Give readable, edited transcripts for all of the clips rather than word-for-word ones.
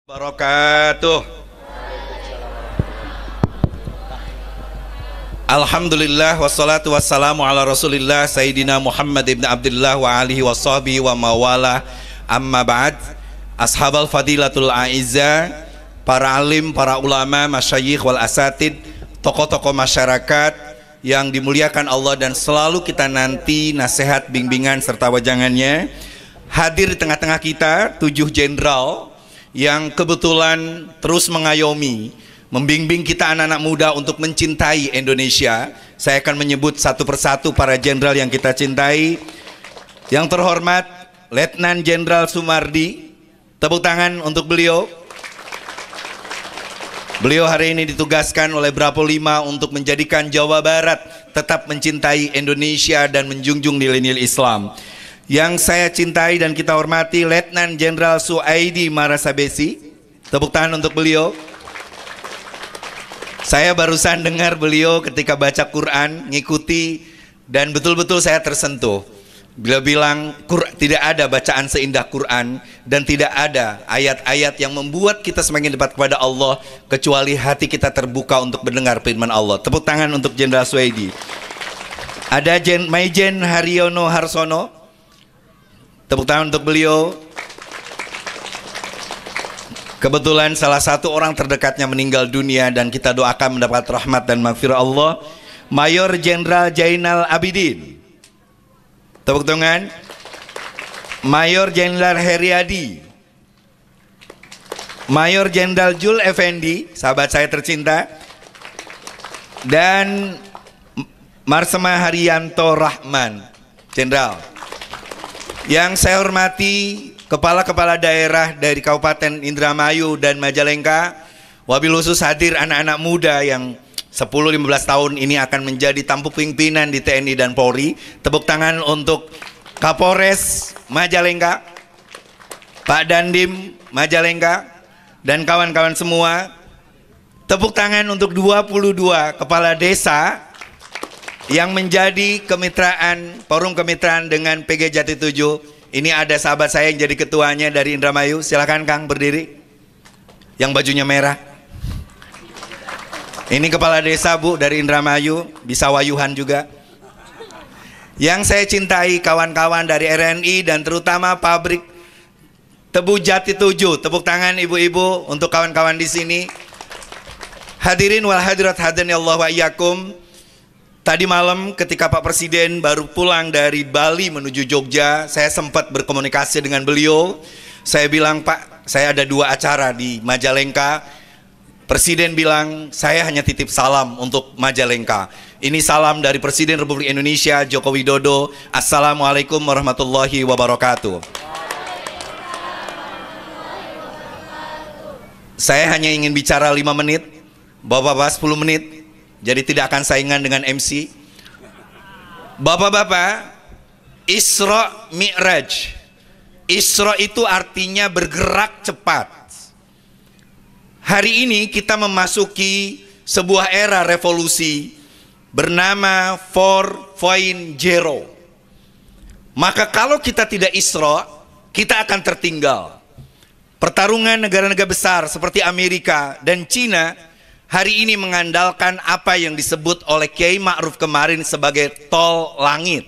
Barakatuh. Alhamdulillah wassalatu wassalamu ala Rasulillah Sayyidina Muhammad ibn Abdullah wa alihi wa sahbihi wa mawala. Amma ba'd. Ashabal fadilatul a'izza, para alim, para ulama, masyayikh wal asatid, tokoh-tokoh masyarakat yang dimuliakan Allah dan selalu kita nanti nasihat, bimbingan serta wajangannya. Hadir di tengah-tengah kita 7 jenderal yang kebetulan terus mengayomi, membimbing kita anak-anak muda untuk mencintai Indonesia. Saya akan menyebut satu persatu para jenderal yang kita cintai. Yang terhormat Letnan Jenderal Sumardi, tepuk tangan untuk beliau. Beliau hari ini ditugaskan oleh Bravo 5 untuk menjadikan Jawa Barat tetap mencintai Indonesia dan menjunjung nilai-nilai Islam. Yang saya cintai dan kita hormati Letnan Jenderal Suaidi Marasabesi, tepuk tangan untuk beliau. Saya barusan dengar beliau ketika baca Quran, ngikuti, dan betul-betul saya tersentuh. Beliau bilang tidak ada bacaan seindah Quran dan tidak ada ayat-ayat yang membuat kita semakin dekat kepada Allah kecuali hati kita terbuka untuk mendengar firman Allah. Tepuk tangan untuk Jenderal Suaidi. Ada Maijen Haryono Harsono, tepuk tangan untuk beliau. Kebetulan salah satu orang terdekatnya meninggal dunia dan kita doakan mendapat rahmat dan maghfirah Allah. Mayor Jenderal Jainal Abidin, tepuk tangan. Mayor Jenderal Heriadi, Mayor Jenderal Jul Effendi, sahabat saya tercinta, dan Marsema Haryanto Rahman, Jenderal. Yang saya hormati kepala-kepala daerah dari Kabupaten Indramayu dan Majalengka, wabil khusus hadir anak-anak muda yang 10-15 tahun ini akan menjadi tampuk pimpinan di TNI dan Polri. Tepuk tangan untuk Kapolres Majalengka, Pak Dandim Majalengka, dan kawan-kawan semua. Tepuk tangan untuk 22 kepala desa yang menjadi kemitraan, forum kemitraan dengan PG Jati 7. Ini ada sahabat saya yang jadi ketuanya dari Indramayu. Silakan Kang berdiri. Yang bajunya merah. Ini kepala desa Bu dari Indramayu, bisa wayuhan juga. Yang saya cintai kawan-kawan dari RNI dan terutama pabrik Tebu Jati 7. Tepuk tangan ibu-ibu untuk kawan-kawan di sini. Hadirin wal hadirat hadani Allah wa iyyakum. Tadi malam ketika Pak Presiden baru pulang dari Bali menuju Jogja, saya sempat berkomunikasi dengan beliau. Saya bilang, Pak, saya ada 2 acara di Majalengka. Presiden bilang, saya hanya titip salam untuk Majalengka. Ini salam dari Presiden Republik Indonesia Joko Widodo. Assalamualaikum warahmatullahi wabarakatuh. Saya hanya ingin bicara 5 menit, Bapak-bapak 10 menit. Jadi tidak akan saingan dengan MC. Bapak-bapak, Isra Mi'raj. Isra itu artinya bergerak cepat. Hari ini kita memasuki sebuah era revolusi bernama 4.0. Maka kalau kita tidak Isra, kita akan tertinggal. Pertarungan negara-negara besar seperti Amerika dan Cina hari ini mengandalkan apa yang disebut oleh Kiai Ma'ruf kemarin sebagai tol langit.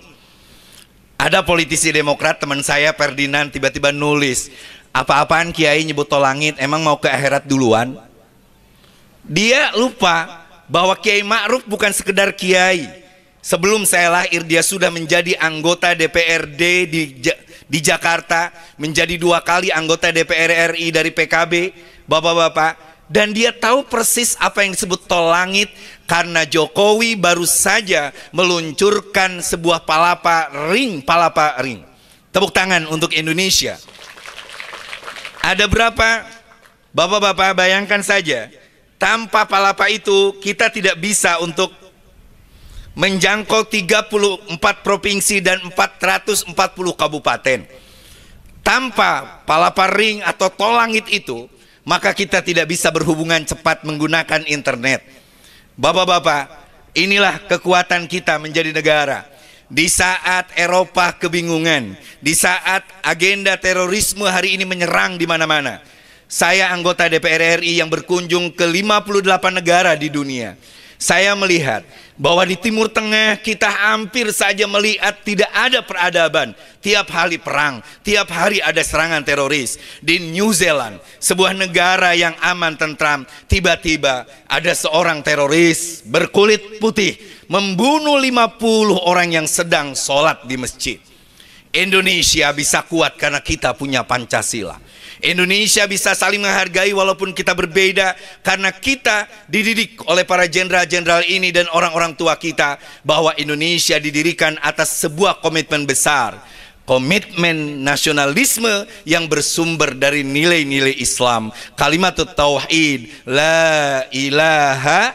Ada politisi Demokrat teman saya Ferdinand tiba-tiba nulis, apa-apaan Kiai nyebut tol langit, emang mau ke akhirat duluan? Dia lupa bahwa Kiai Ma'ruf bukan sekedar Kiai. Sebelum saya lahir dia sudah menjadi anggota DPRD di Jakarta, menjadi 2 kali anggota DPR RI dari PKB, bapak-bapak. Dan dia tahu persis apa yang disebut tol langit karena Jokowi baru saja meluncurkan sebuah palapa ring. Tepuk tangan untuk Indonesia. Ada berapa? Bapak-bapak bayangkan saja, tanpa palapa itu kita tidak bisa untuk menjangkau 34 provinsi dan 440 kabupaten. Tanpa palapa ring atau tol langit itu, maka kita tidak bisa berhubungan cepat menggunakan internet. Bapak-bapak, inilah kekuatan kita menjadi negara. Di saat Eropa kebingungan, di saat agenda terorisme hari ini menyerang di mana-mana, Saya anggota DPR RI yang berkunjung ke 58 negara di dunia. Saya melihat bahwa di Timur Tengah kita hampir saja melihat tidak ada peradaban. Tiap hari perang, tiap hari ada serangan teroris. Di New Zealand, sebuah negara yang aman tentram, tiba-tiba ada seorang teroris berkulit putih membunuh 50 orang yang sedang sholat di masjid. Indonesia bisa kuat karena kita punya Pancasila. Indonesia bisa saling menghargai walaupun kita berbeda, karena kita dididik oleh para jenderal-jenderal ini dan orang-orang tua kita bahwa Indonesia didirikan atas sebuah komitmen besar, komitmen nasionalisme yang bersumber dari nilai-nilai Islam. Kalimatut tauhid, la ilaha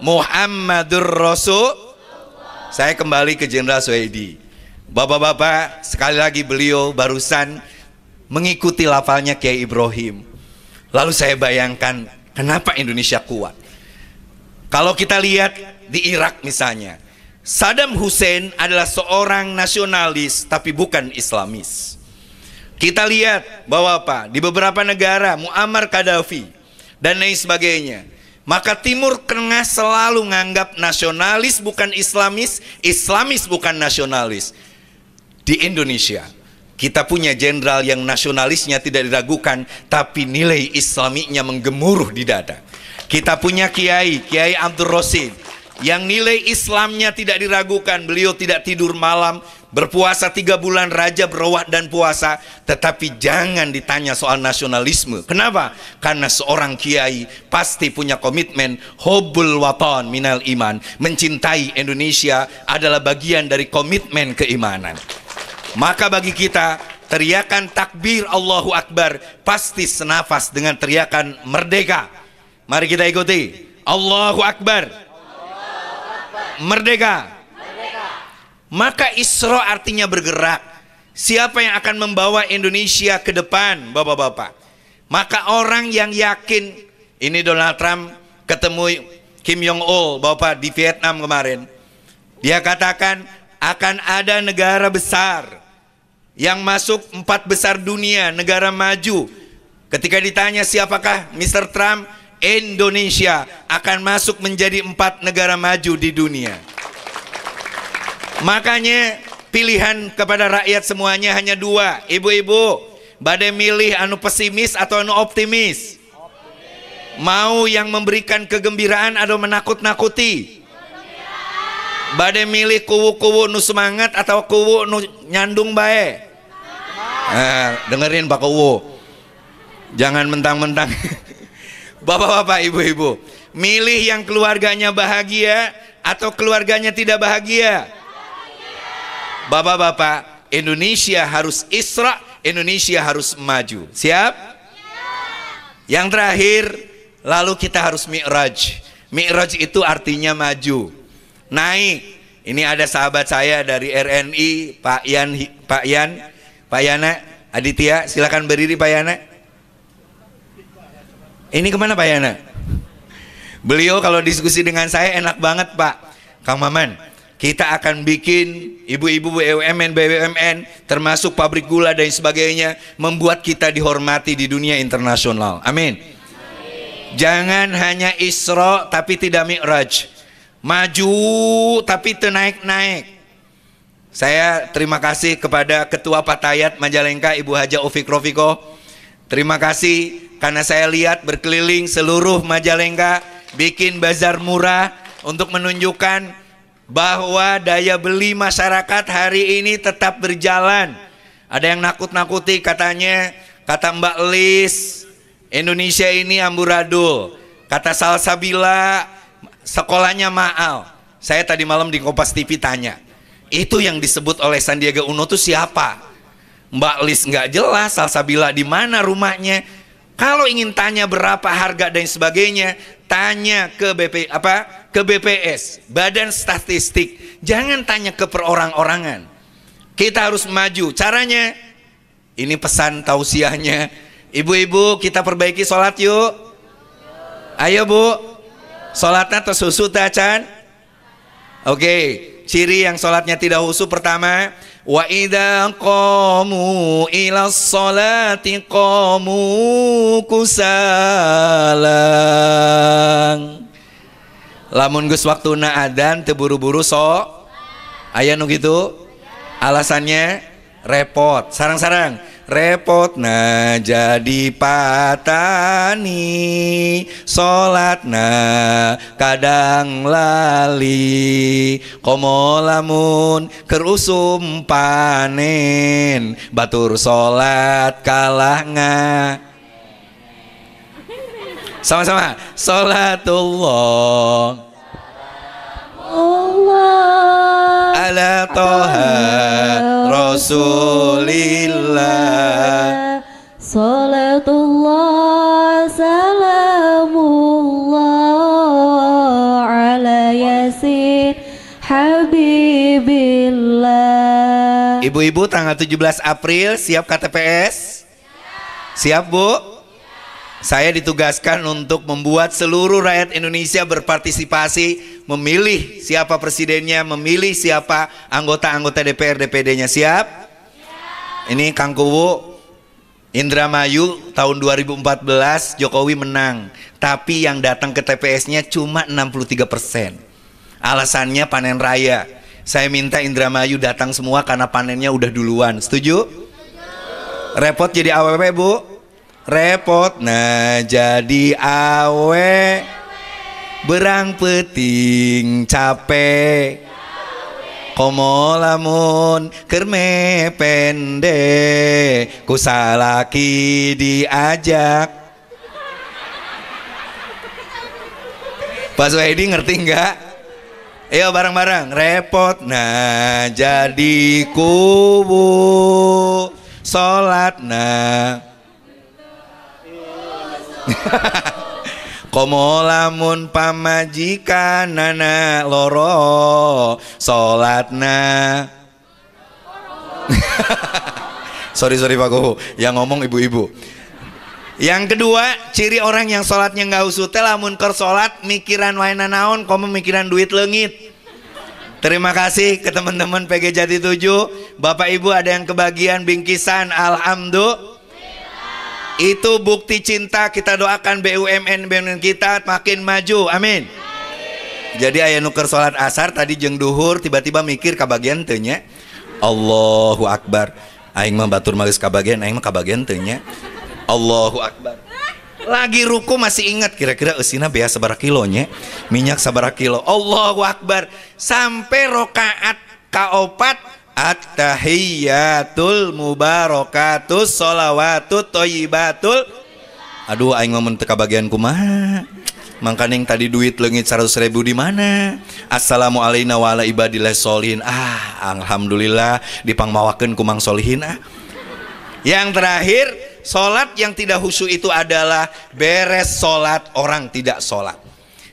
Muhammadur Rasul. Saya kembali ke Jenderal Soedi. Bapak-bapak, sekali lagi beliau barusan mengikuti lafalnya Kiai Ibrahim. Lalu saya bayangkan, kenapa Indonesia kuat? Kalau kita lihat di Irak misalnya, Saddam Hussein adalah seorang nasionalis tapi bukan Islamis. Kita lihat bahwa di beberapa negara, Muammar Gaddafi dan lain sebagainya. Maka Timur Tengah selalu menganggap nasionalis bukan Islamis, Islamis bukan nasionalis. Di Indonesia, kita punya jenderal yang nasionalisnya tidak diragukan, tapi nilai Islaminya menggemuruh di dada. Kita punya Kiai Abdul Rosid, yang nilai Islamnya tidak diragukan. Beliau tidak tidur malam, berpuasa 3 bulan Rajab, rawat dan puasa. Tetapi jangan ditanya soal nasionalisme. Kenapa? Karena seorang Kiai pasti punya komitmen hubbul watan minal iman. Mencintai Indonesia adalah bagian dari komitmen keimanan. Maka bagi kita, teriakan takbir Allahu Akbar pasti senafas dengan teriakan merdeka. Mari kita ikuti. Allahu Akbar. Merdeka. Maka Isra artinya bergerak. Siapa yang akan membawa Indonesia ke depan, bapak-bapak? Maka orang yang yakin, ini Donald Trump ketemu Kim Jong-il, bapak, di Vietnam kemarin. Dia katakan akan ada negara besar yang masuk 4 besar dunia, negara maju. Ketika ditanya siapakah Mr. Trump, Indonesia akan masuk menjadi 4 negara maju di dunia. Makanya pilihan kepada rakyat semuanya hanya 2. Ibu-ibu, badai milih anu pesimis atau anu optimis? Mau yang memberikan kegembiraan atau menakut-nakuti? Badai milih kuwu-kuwu nu semangat atau kuwu nu nyandung bae? Dengerin Pak Kuwu, jangan mentang-mentang. Bapak-bapak, ibu-ibu, milih yang keluarganya bahagia atau keluarganya tidak bahagia? Bapak-bapak, Indonesia harus Isra, Indonesia harus maju. Siap? Yang terakhir, lalu kita harus Mi'raj. Mi'raj itu artinya maju, naik. Ini ada sahabat saya dari RNI, Pak Yana Aditya, silakan berdiri Pak Yana. Ini kemana Pak Yana? Beliau kalau diskusi dengan saya enak banget Pak. Kang Maman, kita akan bikin ibu-ibu BUMN termasuk pabrik gula dan sebagainya, membuat kita dihormati di dunia internasional. Amin. Jangan hanya Isra tapi tidak Mi'raj. Maju tapi naik-naik. Saya terima kasih kepada Ketua Patayat Majalengka Ibu Haja Ufik Rofiko. Terima kasih karena saya lihat berkeliling seluruh Majalengka, bikin bazar murah untuk menunjukkan bahwa daya beli masyarakat hari ini tetap berjalan. Ada yang nakut-nakuti katanya, kata Mbak Lis, Indonesia ini amburadul. Kata Salsabila, sekolahnya mahal. Saya tadi malam di Kompas TV tanya, itu yang disebut oleh Sandiaga Uno itu siapa? Mbak Lis nggak jelas, Salsabila di mana rumahnya. Kalau ingin tanya berapa harga dan sebagainya, tanya ke ke BPS, Badan Statistik. Jangan tanya ke perorang-orangan. Kita harus maju. Caranya, ini pesan tausiahnya. Ibu-ibu, kita perbaiki sholat yuk. Ayo Bu, sholatnya tersusu tacan. Oke, ciri yang sholatnya tidak khusyuk pertama, Wa idza qamu ila sholati qamu kusalang. Lamun geus waktuna adzan teu buru-buru aya nu gitu. Alasannya repot. Sarang-sarang repot na jadi patani, sholatna kadang lali, komo lamun kerusum panen, batur sholat kalah sama-sama sholatullah ala toha rasulillah salatullah salamullah ala yasin habibillah. Ibu-ibu tanggal 17 April siap KTPS? Siap Bu? Saya ditugaskan untuk membuat seluruh rakyat Indonesia berpartisipasi memilih siapa presidennya, memilih siapa anggota-anggota DPR DPD-nya. Siap? Ini Kang Kuwu, Indramayu tahun 2014 Jokowi menang, tapi yang datang ke TPS-nya cuma 63%. Alasannya panen raya. Saya minta Indramayu datang semua karena panennya udah duluan. Setuju? Repot jadi AWW Bu? Repot nah jadi awe, berang peting capek, komo lamun kerme pendek, kusalaki diajak. Pak Suhaidi ngerti nggak? Ayo bareng-bareng. Repot nah jadi kubu, sholat nah komo lamun pamajikan nana loro sholatna. sorry Pak Kuhu, yang ngomong ibu-ibu. Yang kedua, ciri orang yang sholatnya nggak usut lamun keur sholat mikiran waena naon, komo mikiran duit leungit. Terima kasih ke teman-teman PG Jati 7. Bapak Ibu ada yang kebagian bingkisan, alhamdulillah. Itu bukti cinta. Kita doakan BUMN kita makin maju, amin. Jadi aya nuker sholat asar tadi jeung duhur tiba-tiba mikir kabagian teu nya. Allahu Akbar. Aing mah batur mah geus kabagian, aing mah kabagian teu nya. Allahu Akbar. Lagi ruku masih ingat kira-kira eusina bea sabaraha kilo nya, minyak sabaraha kilo. Allahu Akbar. Sampai rokaat kaopat at-tahiyyatul mubarakatus sholawatut thayyibatul. Aduh aing mah mun teu kabagian kumaha. Mangkaning tadi duit leungit 100.000 di mana? Assalamu alayna wa ala ibadillah sholihin. Alhamdulillah dipangmawakeun ku mang sholihin. Yang terakhir, sholat yang tidak khusyuk itu adalah beres sholat orang tidak sholat.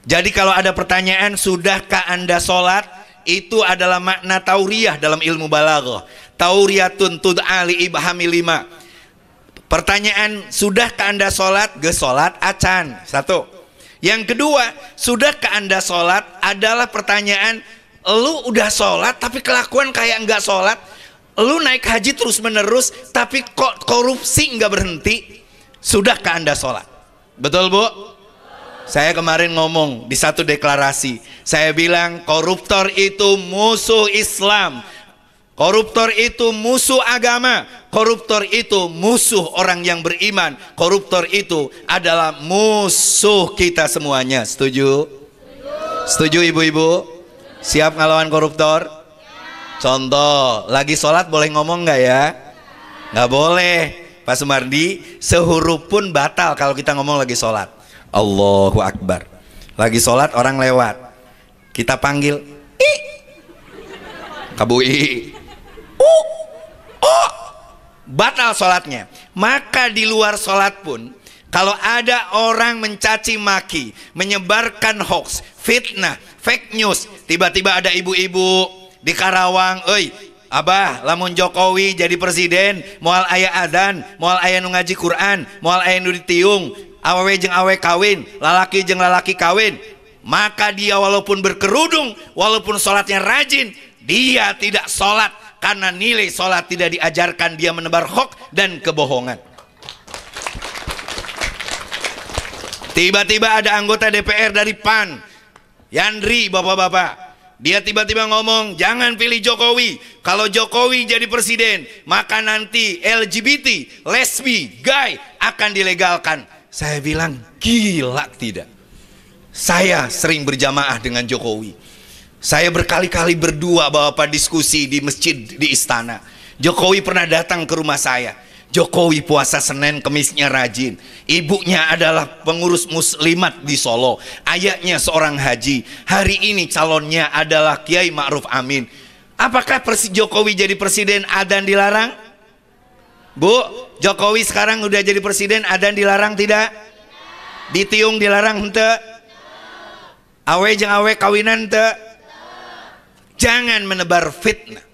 Jadi kalau ada pertanyaan, sudahkah Anda sholat? Itu adalah makna tauriyah dalam ilmu balaghah. Tauriyatun tud'ali ibhami 5. Pertanyaan, sudahkah Anda sholat? Ge sholat acan. Satu. Yang kedua, sudahkah Anda sholat? Adalah pertanyaan, lu udah sholat tapi kelakuan kayak enggak sholat. Lu naik haji terus menerus tapi kok korupsi enggak berhenti. Sudahkah Anda sholat? Betul Bu? Saya kemarin ngomong di satu deklarasi, saya bilang koruptor itu musuh Islam, koruptor itu musuh agama, koruptor itu musuh orang yang beriman, koruptor itu adalah musuh kita semuanya. Setuju? Setuju ibu-ibu? Siap ngelawan koruptor? Contoh, lagi sholat boleh ngomong nggak ya? Nggak boleh Pak Sumardi, sehuruf pun batal kalau kita ngomong lagi sholat. Allahu Akbar. Lagi sholat orang lewat, kita panggil kabui, batal sholatnya. Maka di luar sholat pun, kalau ada orang mencaci maki, menyebarkan hoax, fitnah, fake news, tiba-tiba ada ibu-ibu di Karawang, Abah, lamun Jokowi jadi presiden, moal aya adzan, moal aya nu ngaji Quran, moal aya nu ditiung, awewe jeung awewe kawin, lalaki jeung lalaki kawin, maka dia walaupun berkerudung, walaupun sholatnya rajin, dia tidak sholat karena nilai sholat tidak diajarkan, dia menebar hoax dan kebohongan. Tiba-tiba ada anggota DPR dari PAN, Yandri, bapak-bapak. Dia tiba-tiba ngomong, jangan pilih Jokowi. Kalau Jokowi jadi presiden, maka nanti LGBT, lesbi, gay akan dilegalkan. Saya bilang, gila tidak. Saya sering berjamaah dengan Jokowi. Saya berkali-kali berdua bapak diskusi di masjid di istana. Jokowi pernah datang ke rumah saya. Jokowi puasa Senin Kemisnya rajin. Ibunya adalah pengurus muslimat di Solo. Ayahnya seorang haji. Hari ini calonnya adalah Kiai Ma'ruf Amin. Apakah Jokowi jadi presiden adzan dilarang? Bu, Jokowi sekarang udah jadi presiden, adzan dilarang tidak? Ditiung dilarang henteu? Awe jeung awe kawinan henteu? Jangan menebar fitnah.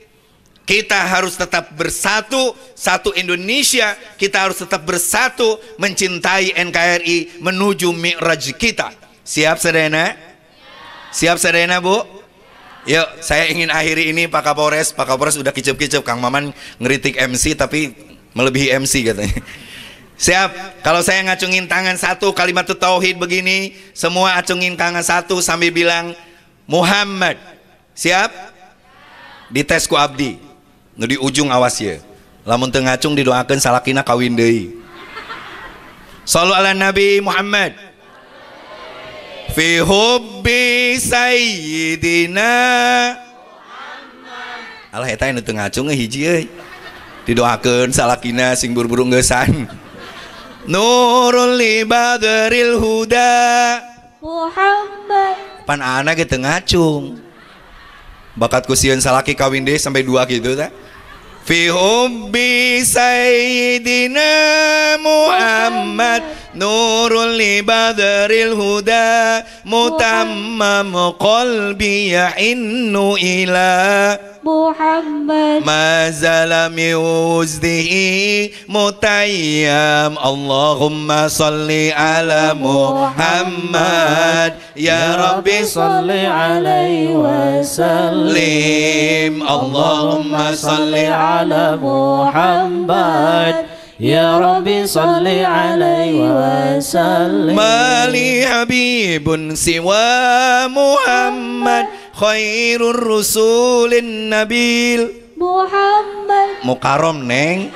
Kita harus tetap bersatu, satu Indonesia. Kita harus tetap bersatu mencintai NKRI menuju mi'raj kita. Siap sedena? Siap sedena, Bu? Yuk, saya ingin akhiri ini Pak Kapolres. Pak Kapolres udah kicep-kicep, Kang Maman ngeritik MC tapi melebihi MC katanya. Siap? Kalau saya ngacungin tangan satu kalimat tauhid begini, semua acungin tangan satu sambil bilang Muhammad. Siap? Dites ku abdi. Nu di ujung awas ya. Lamun teu ngacung didoakeun salakina kawin deui. Shallu ala Nabi Muhammad. Fi hubbi sayyidina Muhammad. Alah eta nu teu ngacung hiji euy. Didoakeun salakina sing buru-buru ngeusan. Nurul li badril huda Muhammad. Pan ana ge teu ngacung. Bakat kusieun salaki kawin deui sampai 2 gitu tah. Fi hubbi sayyidina Muhammad nurul li badril huda mutammam qalbi ya'innu ila Muhammad mazala mi uzdihi mutayyam Allahumma salli ala Muhammad ya Rabbi salli alaihi wa sallim Allahumma salli ala Muhammad ya Rabbi salli alaihi wa sallim mali habibun siwa Muhammad khairur rusulin nabil Muhammad mukarom neng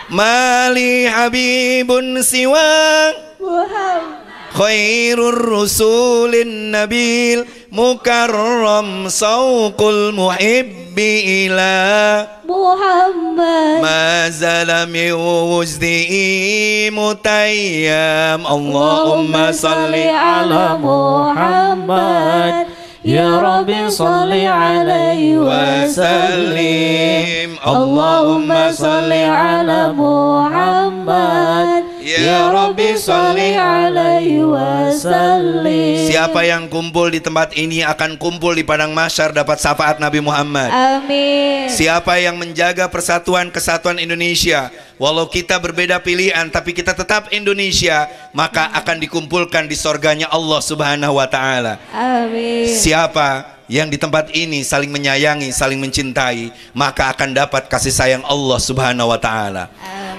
mali habibun siwa Muhammad khairur rusulin nabil mukarram sauqul muhibbi ila Muhammad mazala mi wuzdi mutayyam Allahumma salli ala Muhammad ya Rabbi salli alaihi wa sallim Allahumma salli ala Muhammad ya Rabbi salli alaihi wa sallim. Siapa yang kumpul di tempat ini akan kumpul di padang mahsyar dapat syafaat Nabi Muhammad. Amin. Siapa yang menjaga persatuan kesatuan Indonesia, walau kita berbeda pilihan tapi kita tetap Indonesia, maka akan dikumpulkan di surganya Allah Subhanahu wa taala. Amin. Siapa yang di tempat ini saling menyayangi, saling mencintai, maka akan dapat kasih sayang Allah Subhanahu wa taala.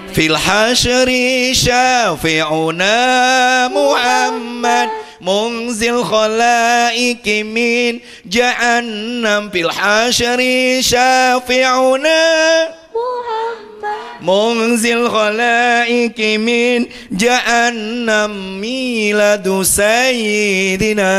Fil hasyri syafi'una Muhammad munzil khalaiki min jahannam fil hasyri syafi'una Muhammad munzil khalaiki min jahannam miladu sayyidina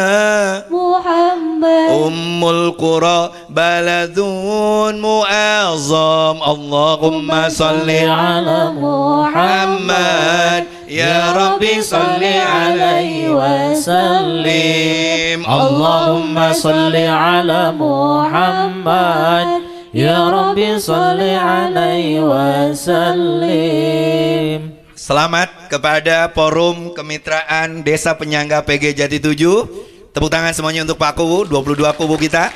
Muhammad ummul qura baladun mu'azzam Allahumma salli ala Muhammad ya Rabbi salli alaihi wa sallim Allahumma salli ala Muhammad ya Rabbi salli alaihi wa sallim. Selamat kepada Forum Kemitraan Desa Penyangga PG Jati 7. Tepuk tangan semuanya untuk Pak Kubu, 22 kubu kita.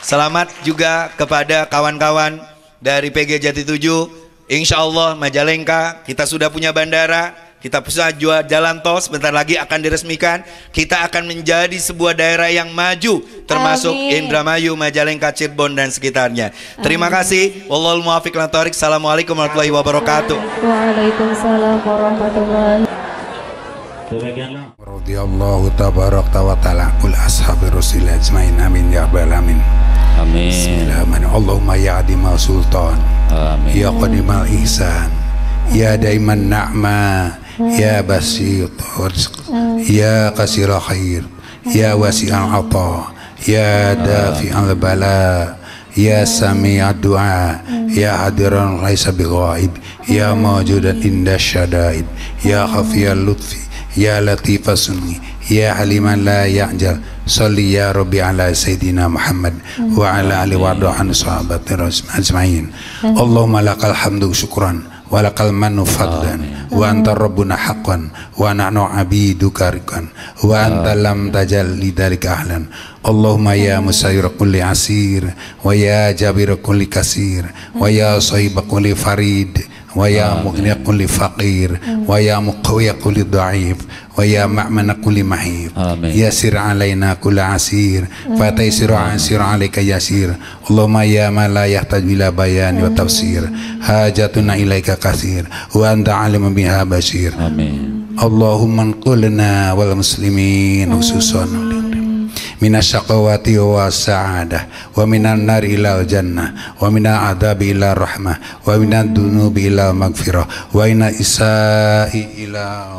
Selamat juga kepada kawan-kawan dari PG Jati 7. Insya Allah Majalengka kita sudah punya bandara. kita pusat jalan tol sebentar lagi akan diresmikan. Kita akan menjadi sebuah daerah yang maju, termasuk Indramayu, Majalengka, Cirebon dan sekitarnya. Terima kasih. Wallahul muwaffiq ila thoriq. Assalamualaikum warahmatullahi wabarakatuh. Waalaikumsalam warahmatullahi. Radhiyallahu tabarak wa ta'ala ul ashabi rasul ajmain amin ya rabbal alamin. Amin. Bismillahirrahmanirrahim. Allahumma ya adimal sultan, Amin. ya qadimal ihsan, ya daiman na'ma, ya basit rizq, ya kasira khair, ya wasi'al ata, ya dafi'al bala, ya sami'ad du'a, ya hadiran laisa bighaib, ya mawjudan inda syadaid, ya khafiyal lutfi, ya latifas sunni, ya haliman la ya'jal. Salli ya Rabbi ala Sayyidina Muhammad wa ala alihi wa sahabati ajma'in. Allahumma lakal hamdu syukran wa lakal mannu fadlan wa anta rabbuna haqqan wa nahnu abiduka rikan wa anta lam tajal lidzalika ahlan. Allahumma ya musayyir kulli asir wa ya jabir kulli kasir wa ya sahib kulli farid wa ya mughni kulli faqir wa ya muqawwi kulli dha'if wa ya ma'mana kulli mahib. Yasir alaina kulla asir fa taysir asir alayka yasir. Allahumma ya ma la yahtaj ila bayan wa tafsir hajatuna ilaika katsir wa anta alimun biha basir. Allahumma qulna wal muslimin khususan minasyaqawati wa sa'adah wa minan nari ila jannah wa minal adabi ila rahmah wa minad dunubi ila magfirah wa ina isa'i ila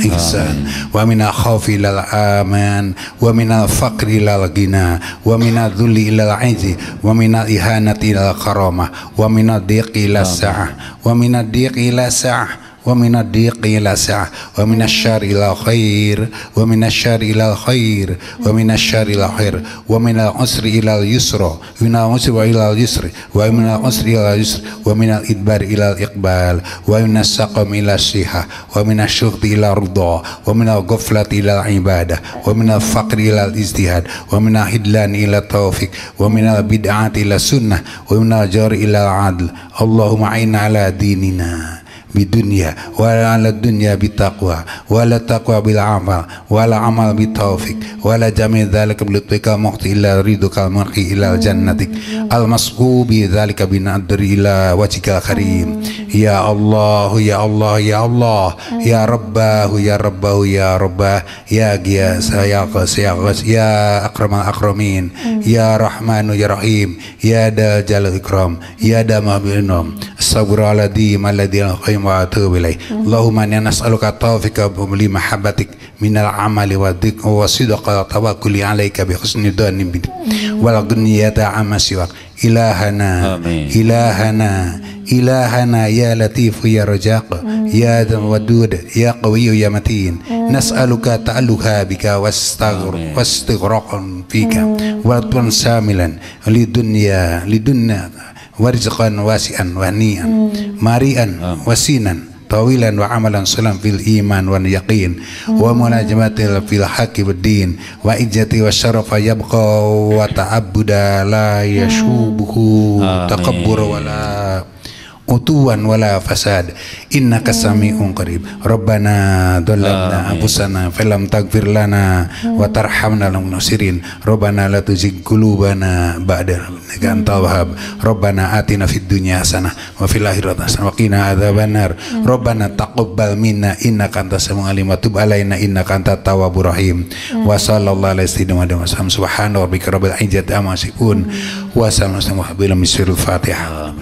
ihsan wa minal khawfi ilal aman wa minal faqri ilal ghina wa minal dhulli ilal izzi wa minal ihanati ilal karamah wa minal dhiqi ila sa'ah wa minal dhiqi ila sa'ah wa minad dhiqi ila sa'ah wa minasyarri ila khair wa minasyarri ila khair wa minasyarri ila khair wa minal usri ila yusra wa minal usri ila yusri wa minal usri ila yusri wa minal idbar ila iqbal wa minas saqam ila sihah wa minasyughli ila ridha wa minal ghaflati ila ibadah wa minal faqri ila ijtihad wa minal hidlan ila taufiq wa minal bid'ati ila sunnah wa minal jari ila adl. Allahumma a'inna ala dinina bidunya wa ala dunya bitaqwa wa la taqwa bil amal wa la amal bitaufiq wa la jami' dzalika bil lutfika muqti illa ridukal marqi ila jannatik al masqubi dzalika bin adri ila wajhikal karim. Ya Allah ya Allah ya Allah ya Rabbahu ya Rabbahu ya Rabbah ya Giyas ya Qas ya Qas ya akramal akramin ya Rahmanu ya Rahim ya Dal Jalal Ikram ya Damabinum Astaghfirullahaladzim alladzi wa atubu ilaih. Allahumma inna nas'aluka taufiqa li mahabbatik minal amali wa dhikr wa sidqa tawakkuli alaika bi husni dhanni bik wal dunyata amma siwak. Ilahana ilahana ilahana ya latif ya rajaq ya wadud ya qawiyyu ya matin. Nas'aluka ta'alluha bika wastighraqan fika wa tun samilan lidunya warizqan wasi'an wa ni'an mari'an wasinan tawilan wa amalan salam fil iman wa yaqin wa munajamatil fil haqqi wad din wa ijjati wa syarafa yabqa wa ta'abbuda la yashubuhu takabbur wa la utuwan wala fasad innaka sami'un qarib. Rabbana dhallamna anfusana falam taghfir lana wa tarhamna lanasirin. Rabbana la tuzigh qulubana ba'da idh antal wahhab. Rabbana atina fid dunya hasanah wa fil akhirati hasanah wa qina adzabannar. Rabbana taqabbal minna innaka antas samiul alim wa tub alaina innaka antat tawwabur rahim. Wa sallallahu alaihi wasallam subhana rabbika rabbil izzati amma yasifun wa salamun alal mursalin. Fatihah.